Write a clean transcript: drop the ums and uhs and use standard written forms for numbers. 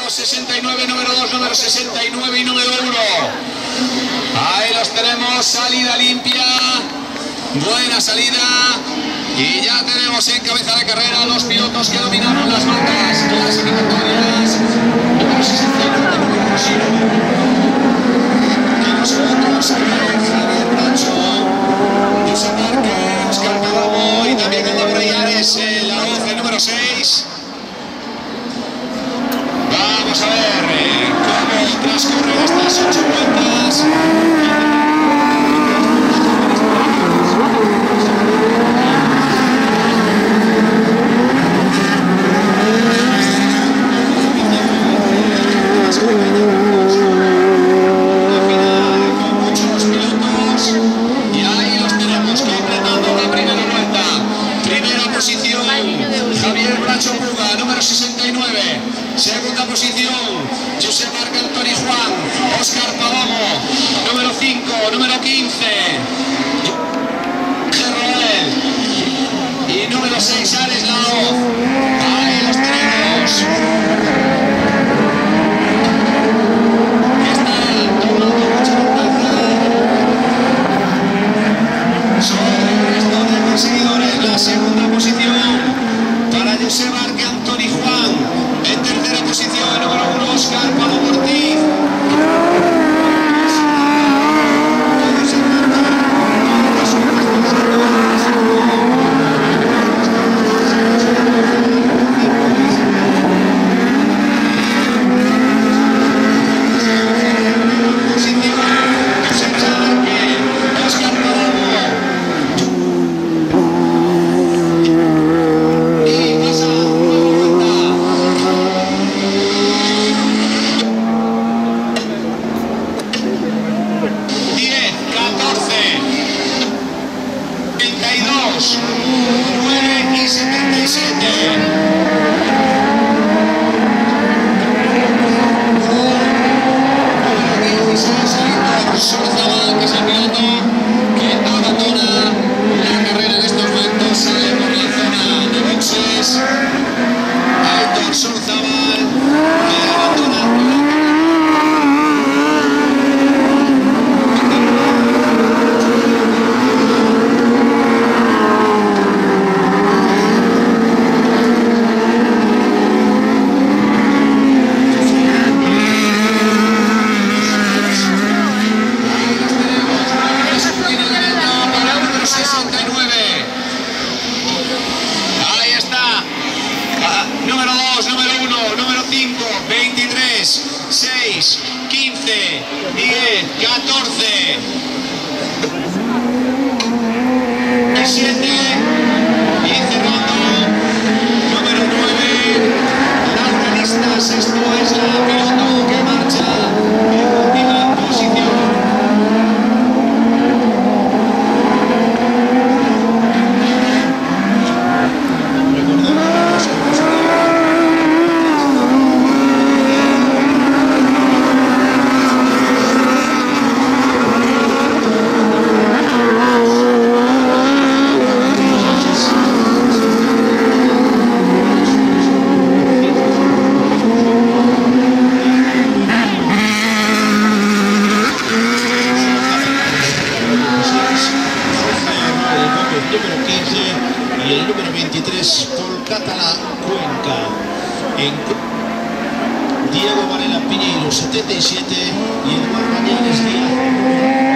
número 69, número 2, número 69 y número 1. Ahí los tenemos, salida limpia, buena salida. Y ya tenemos en cabeza de carrera los pilotos que dominaron las marcas clasificatorias. Número 69, número 1. Y nosotros, Javier Bracho, José Márquez, Óscar Pavamo y también anda por ahí Ares, la 11, número 6. Vamos a ver cómo transcurren estas 8 vueltas. Javier Bracho Puga, número 69. Segunda posición, Josep Marc Antoni Juan, Óscar Pavamo, número 5, número 15, Gerroel y número 6, Ares Laoz. Ahí los tenemos. Están tomando mucha ventaja sobre el resto de perseguidores. La segunda posición para Josep Marc Antoni Juan. En tercera posición, número 1, Óscar Pavamo Ortiz. Número 2, número 1, número 5, 23, 6, 15, 10, 14, 17 y cerrando, número 9, Laura Listas. Esto es la piloto que marcha en última posición. Número 15 y el número 23 Pol Català Cuenca. Diego Varela Piñeiro 77 y Eduardo Llanes Díaz.